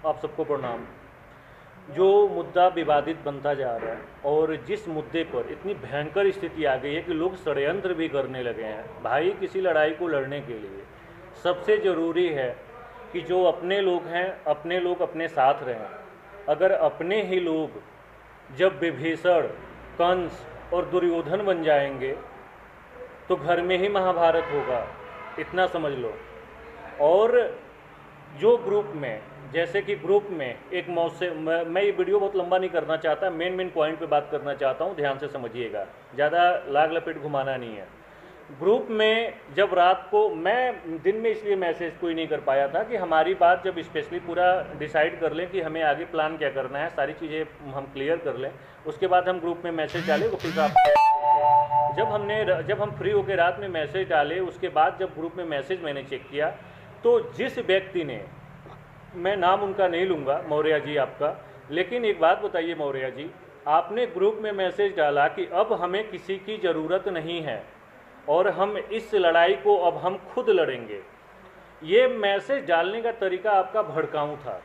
आप सबको प्रणाम। जो मुद्दा विवादित बनता जा रहा है और जिस मुद्दे पर इतनी भयंकर स्थिति आ गई है कि लोग षड्यंत्र भी करने लगे हैं भाई, किसी लड़ाई को लड़ने के लिए सबसे ज़रूरी है कि जो अपने लोग हैं अपने लोग अपने साथ रहें। अगर अपने ही लोग जब विभीषण, कंस और दुर्योधन बन जाएंगे तो घर में ही महाभारत होगा, इतना समझ लो। और जो ग्रुप में, जैसे कि ग्रुप में एक मौसे, मैं ये वीडियो बहुत लंबा नहीं करना चाहता, मेन पॉइंट पे बात करना चाहता हूँ, ध्यान से समझिएगा, ज़्यादा लाग लपेट घुमाना नहीं है। ग्रुप में जब रात को, मैं दिन में इसलिए मैसेज कोई नहीं कर पाया था कि हमारी बात जब स्पेशली पूरा डिसाइड कर लें कि हमें आगे प्लान क्या करना है, सारी चीज़ें हम क्लियर कर लें, उसके बाद हम ग्रुप में मैसेज डालें। वकील साहब, जब हम फ्री होकर रात में मैसेज डाले, उसके बाद जब ग्रुप में मैसेज मैंने चेक किया तो जिस व्यक्ति ने, मैं नाम उनका नहीं लूँगा, मौर्य जी आपका, लेकिन एक बात बताइए मौर्य जी, आपने ग्रुप में मैसेज डाला कि अब हमें किसी की ज़रूरत नहीं है और हम इस लड़ाई को अब हम खुद लड़ेंगे। ये मैसेज डालने का तरीका आपका भड़काऊ था।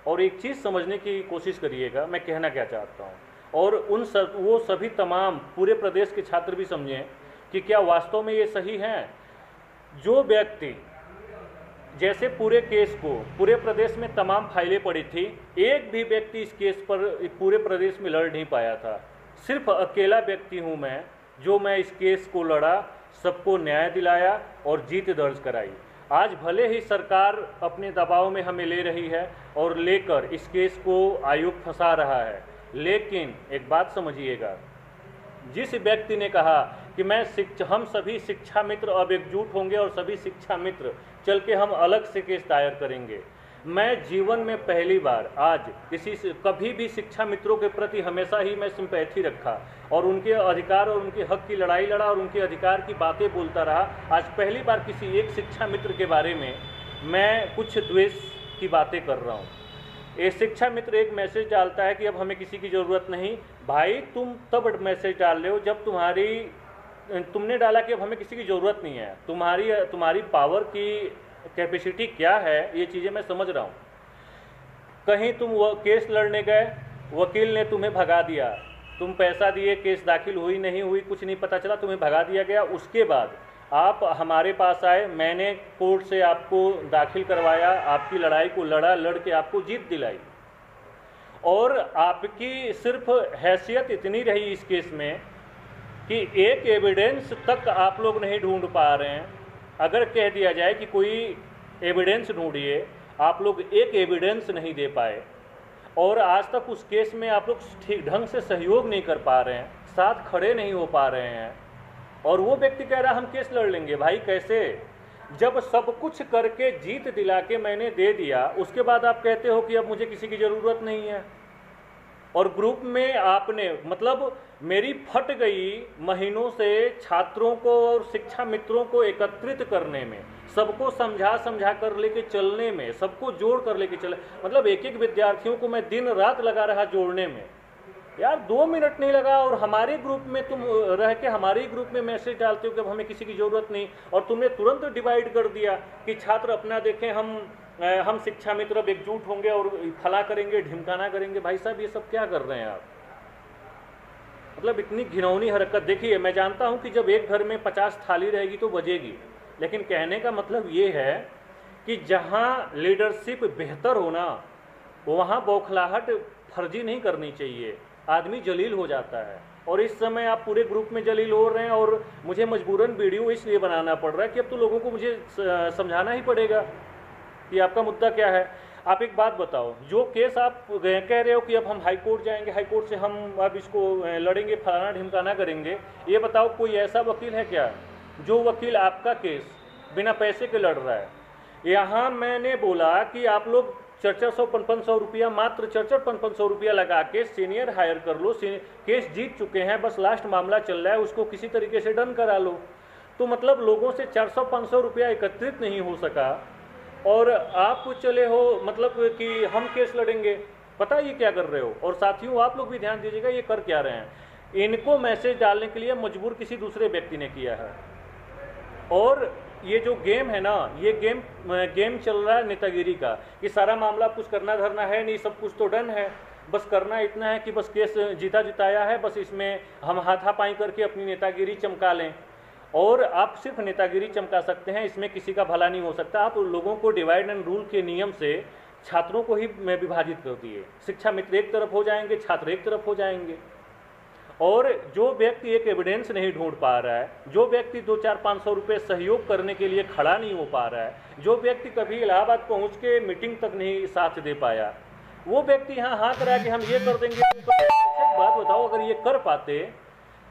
और एक चीज़ समझने की कोशिश करिएगा, मैं कहना क्या चाहता हूँ, और वो सभी तमाम पूरे प्रदेश के छात्र भी समझें कि क्या वास्तव में ये सही है। जो व्यक्ति, जैसे पूरे केस को, पूरे प्रदेश में तमाम फाइलें पड़ी थी, एक भी व्यक्ति इस केस पर पूरे प्रदेश में लड़ नहीं पाया था। सिर्फ अकेला व्यक्ति हूँ मैं, जो मैं इस केस को लड़ा, सबको न्याय दिलाया और जीत दर्ज कराई। आज भले ही सरकार अपने दबाव में हमें ले रही है और लेकर इस केस को आयोग फंसा रहा है, लेकिन एक बात समझिएगा, जिस व्यक्ति ने कहा कि हम सभी शिक्षा मित्र अब एकजुट होंगे और सभी शिक्षा मित्र चल के हम अलग से केस दायर करेंगे, मैं जीवन में पहली बार आज कभी भी शिक्षा मित्रों के प्रति हमेशा ही मैं सिंपैथी रखा और उनके अधिकार और उनके हक की लड़ाई लड़ा और उनके अधिकार की बातें बोलता रहा। आज पहली बार किसी एक शिक्षा मित्र के बारे में मैं कुछ द्वेष की बातें कर रहा हूँ। ये शिक्षा मित्र एक मैसेज डालता है कि अब हमें किसी की ज़रूरत नहीं। भाई, तुम तब मैसेज डाल रहे हो जब तुमने डाला कि अब हमें किसी की ज़रूरत नहीं है। तुम्हारी पावर की कैपेसिटी क्या है, ये चीज़ें मैं समझ रहा हूँ। कहीं तुम वो केस लड़ने गए, वकील ने तुम्हें भगा दिया, तुम पैसा दिए, केस दाखिल हुई नहीं हुई कुछ नहीं पता चला, तुम्हें भगा दिया गया। उसके बाद आप हमारे पास आए, मैंने कोर्ट से आपको दाखिल करवाया, आपकी लड़ाई को लड़ के आपको जीत दिलाई। और आपकी सिर्फ हैसियत इतनी रही इस केस में कि एक एविडेंस तक आप लोग नहीं ढूंढ पा रहे हैं। अगर कह दिया जाए कि कोई एविडेंस ढूंढिए, आप लोग एक एविडेंस नहीं दे पाए और आज तक उस केस में आप लोग ठीक ढंग से सहयोग नहीं कर पा रहे हैं, साथ खड़े नहीं हो पा रहे हैं। और वो व्यक्ति कह रहा हम केस लड़ लेंगे। भाई कैसे, जब सब कुछ करके जीत दिला के मैंने दे दिया, उसके बाद आप कहते हो कि अब मुझे किसी की ज़रूरत नहीं है। और ग्रुप में आपने, मतलब मेरी फट गई महीनों से छात्रों को और शिक्षा मित्रों को एकत्रित करने में, सबको समझा कर लेके चलने में, सबको जोड़ कर लेके चले, मतलब एक विद्यार्थियों को मैं दिन रात लगा रहा जोड़ने में। यार 2 मिनट नहीं लगा और हमारे ग्रुप में तुम रह के हमारे ही ग्रुप में मैसेज डालते हो कि अब हमें किसी की ज़रूरत नहीं, और तुमने तुरंत डिवाइड कर दिया कि छात्र अपना देखें, हम शिक्षा मित्र अब एकजुट होंगे और फला करेंगे, ढिमकाना करेंगे। भाई साहब, ये सब क्या कर रहे हैं आप? मतलब इतनी घिनौनी हरकत। देखिए, मैं जानता हूं कि जब एक घर में 50 थाली रहेगी तो बजेगी, लेकिन कहने का मतलब ये है कि जहां लीडरशिप बेहतर होना, वहां बौखलाहट फर्जी नहीं करनी चाहिए, आदमी जलील हो जाता है। और इस समय आप पूरे ग्रुप में जलील हो रहे हैं और मुझे मजबूरन वीडियो इसलिए बनाना पड़ रहा है कि अब तो लोगों को मुझे समझाना ही पड़ेगा कि आपका मुद्दा क्या है। आप एक बात बताओ, जो केस आप कह रहे हो कि अब हम हाई कोर्ट जाएंगे, हाई कोर्ट से हम अब इसको लड़ेंगे, फलाना ढिमकाना करेंगे, ये बताओ कोई ऐसा वकील है क्या जो वकील आपका केस बिना पैसे के लड़ रहा है? यहाँ मैंने बोला कि आप लोग 400-500 रुपया, मात्र 400-500 रुपया लगा के सीनियर हायर कर लो, केस जीत चुके हैं, बस लास्ट मामला चल रहा है, उसको किसी तरीके से डन करा लो। तो मतलब लोगों से 400-500 रुपया एकत्रित नहीं हो सका और आप चले हो मतलब कि हम केस लड़ेंगे। पता ये क्या कर रहे हो? और साथियों, आप लोग भी ध्यान दीजिएगा, ये कर क्या रहे हैं। इनको मैसेज डालने के लिए मजबूर किसी दूसरे व्यक्ति ने किया है और ये जो गेम है ना, ये गेम चल रहा है नेतागिरी का, कि सारा मामला कुछ करना धरना है नहीं, सब कुछ तो डन है, बस करना इतना है कि बस केस जीता जिताया है, बस इसमें हम हाथापाई करके अपनी नेतागिरी चमका लें। और आप सिर्फ नेतागिरी चमका सकते हैं, इसमें किसी का भला नहीं हो सकता। आप लोगों को डिवाइड एंड रूल के नियम से छात्रों को ही विभाजित कर दिए, शिक्षा मित्र एक तरफ हो जाएंगे, छात्र एक तरफ हो जाएंगे। और जो व्यक्ति एक एविडेंस नहीं ढूंढ पा रहा है, जो व्यक्ति 200-500 रुपये सहयोग करने के लिए खड़ा नहीं हो पा रहा है, जो व्यक्ति कभी इलाहाबाद पहुंच के मीटिंग तक नहीं साथ दे पाया, वो व्यक्ति यहाँ हाँक रहा है कि हम ये कर देंगे। तो एक बात बताओ, अगर ये कर पाते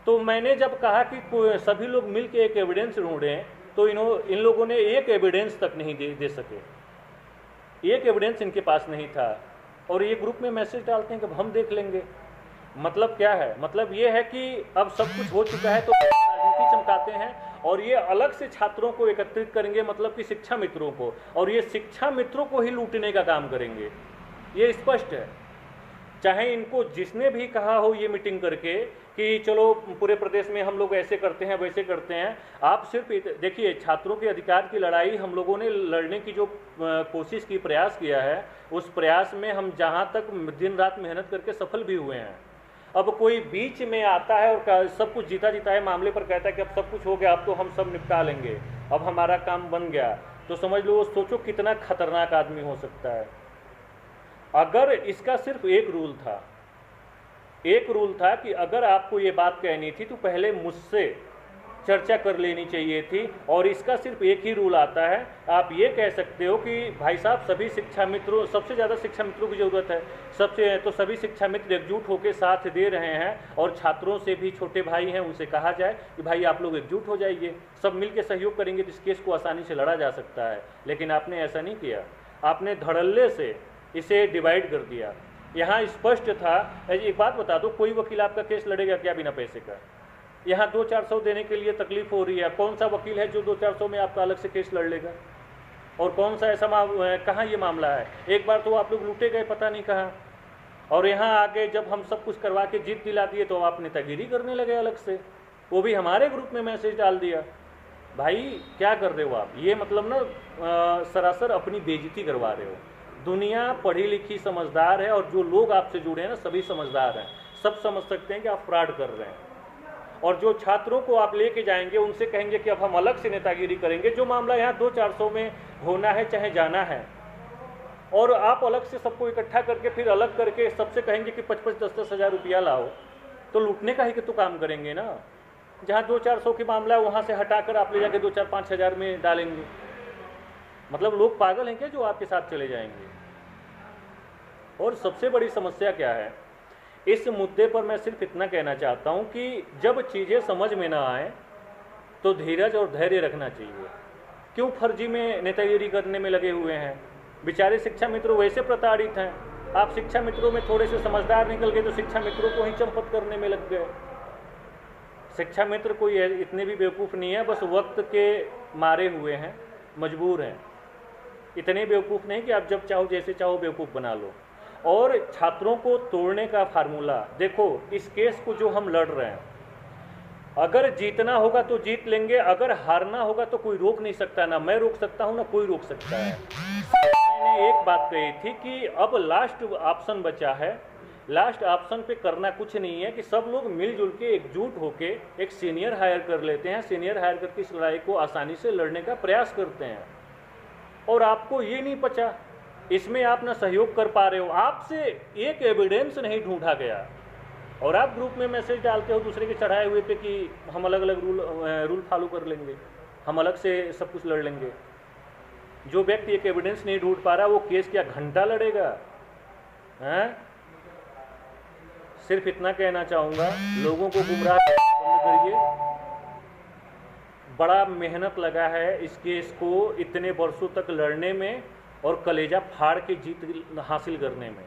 तो मैंने जब कहा कि सभी लोग मिल के एक एविडेंस ढूंढें, तो इन लोगों ने एक एविडेंस तक नहीं दे सके, एक एविडेंस इनके पास नहीं था। और ये ग्रुप में मैसेज डालते हैं कि हम देख लेंगे। मतलब क्या है? मतलब ये है कि अब सब कुछ हो चुका है तो राजनीति चमकाते हैं, और ये अलग से छात्रों को एकत्रित करेंगे, मतलब कि शिक्षा मित्रों को, और ये शिक्षा मित्रों को ही लूटने का काम करेंगे। ये स्पष्ट है। चाहे इनको जिसने भी कहा हो ये मीटिंग करके कि चलो पूरे प्रदेश में हम लोग ऐसे करते हैं वैसे करते हैं, आप सिर्फ देखिए, छात्रों के अधिकार की लड़ाई हम लोगों ने लड़ने की जो कोशिश की, प्रयास किया है, उस प्रयास में हम जहाँ तक दिन रात मेहनत करके सफल भी हुए हैं। अब कोई बीच में आता है और सब कुछ जीता जिताए मामले पर कहता है कि अब सब कुछ हो गया, अब तो हम सब निपटा लेंगे, अब हमारा काम बन गया, तो समझ लो, सोचो कितना खतरनाक आदमी हो सकता है। अगर इसका सिर्फ एक रूल था कि अगर आपको ये बात कहनी थी तो पहले मुझसे चर्चा कर लेनी चाहिए थी, और इसका सिर्फ एक ही रूल आता है। आप ये कह सकते हो कि भाई साहब, सभी शिक्षा मित्रों, सबसे ज़्यादा शिक्षा मित्रों की ज़रूरत है, तो सभी शिक्षा मित्र एकजुट होकर साथ दे रहे हैं, और छात्रों से भी छोटे भाई हैं उनसे कहा जाए कि भाई आप लोग एकजुट हो जाइए, सब मिलकर सहयोग करेंगे तो इस केस को आसानी से लड़ा जा सकता है। लेकिन आपने ऐसा नहीं किया, आपने धड़ल्ले से इसे डिवाइड कर दिया। यहाँ स्पष्ट था। एक बात बता दो, कोई वकील आपका केस लड़ेगा क्या बिना पैसे का? यहाँ 200-400 देने के लिए तकलीफ हो रही है, कौन सा वकील है जो 200-400 में आपका अलग से केस लड़ लेगा? और कौन सा ऐसा कहाँ ये मामला है? एक बार तो आप लोग लूटे गए पता नहीं कहाँ, और यहाँ आके जब हम सब कुछ करवा के जीत दिला दिए तो आप नेतागिरी करने लगे अलग से, वो भी हमारे ग्रुप में मैसेज डाल दिया। भाई क्या कर रहे हो आप? ये मतलब ना सरासर अपनी बेइज्जती करवा रहे हो। दुनिया पढ़ी लिखी समझदार है, और जो लोग आपसे जुड़े हैं ना सभी समझदार हैं, सब समझ सकते हैं कि आप फ्रॉड कर रहे हैं। और जो छात्रों को आप लेके जाएंगे उनसे कहेंगे कि अब हम अलग से नेतागिरी करेंगे, जो मामला यहाँ 200-400 में होना है चाहे जाना है, और आप अलग से सबको इकट्ठा करके फिर अलग करके सबसे कहेंगे कि 55-10 हज़ार रुपया लाओ, तो लूटने का ही तो काम करेंगे ना। जहाँ 200-400 की मामला है वहाँ से हटाकर आप ले जाके 2-4-5 हज़ार में डालेंगे। मतलब लोग पागल हैं क्या जो आपके साथ चले जाएंगे? और सबसे बड़ी समस्या क्या है इस मुद्दे पर? मैं सिर्फ इतना कहना चाहता हूं कि जब चीज़ें समझ में ना आए तो धीरज और धैर्य रखना चाहिए। क्यों फर्जी में नेतागिरी करने में लगे हुए हैं? बेचारे शिक्षा मित्र वैसे प्रताड़ित हैं, आप शिक्षा मित्रों में थोड़े से समझदार निकल गए तो शिक्षा मित्रों को ही चंपत करने में लग गए। शिक्षा मित्र कोई इतने भी बेवकूफ़ नहीं है, बस वक्त के मारे हुए हैं, मजबूर हैं। इतने बेवकूफ़ नहीं कि आप जब चाहो जैसे चाहो बेवकूफ़ बना लो। और छात्रों को तोड़ने का फार्मूला देखो, इस केस को जो हम लड़ रहे हैं, अगर जीतना होगा तो जीत लेंगे, अगर हारना होगा तो कोई रोक नहीं सकता, ना मैं रोक सकता हूं ना कोई रोक सकता है। मैंने एक बात कही थी कि अब लास्ट ऑप्शन बचा है, लास्ट ऑप्शन पे करना कुछ नहीं है कि सब लोग मिलजुल के एकजुट होके एक सीनियर हायर कर लेते हैं, सीनियर हायर करके इस लड़ाई को आसानी से लड़ने का प्रयास करते हैं। और आपको ये नहीं पचा, इसमें आप ना सहयोग कर पा रहे हो, आपसे एक एविडेंस नहीं ढूंढा गया, और आप ग्रुप में मैसेज डालते हो दूसरे के चढ़ाए हुए पे कि हम अलग अलग रूल फॉलो कर लेंगे, हम अलग से सब कुछ लड़ लेंगे। जो व्यक्ति एक एविडेंस नहीं ढूंढ पा रहा वो केस क्या घंटा लड़ेगा? हैं? सिर्फ इतना कहना चाहूँगा, लोगों को गुमराह बंद करिए। बड़ा मेहनत लगा है इस केस को इतने वर्षों तक लड़ने में और कलेजा फाड़ के जीत हासिल करने में।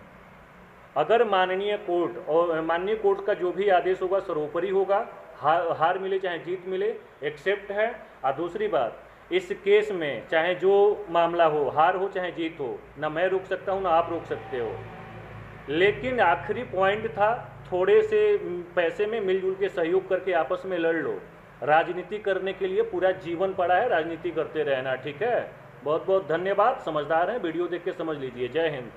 अगर माननीय कोर्ट का जो भी आदेश होगा सर्वोपरि होगा, हार मिले चाहे जीत मिले, एक्सेप्ट है। और दूसरी बात, इस केस में चाहे जो मामला हो, हार हो चाहे जीत हो, ना मैं रोक सकता हूँ ना आप रोक सकते हो, लेकिन आखिरी पॉइंट था थोड़े से पैसे में मिलजुल के सहयोग करके आपस में लड़ लो। राजनीति करने के लिए पूरा जीवन पड़ा है, राजनीति करते रहना, ठीक है। बहुत बहुत धन्यवाद। समझदार हैं, वीडियो देख के समझ लीजिए। जय हिंद।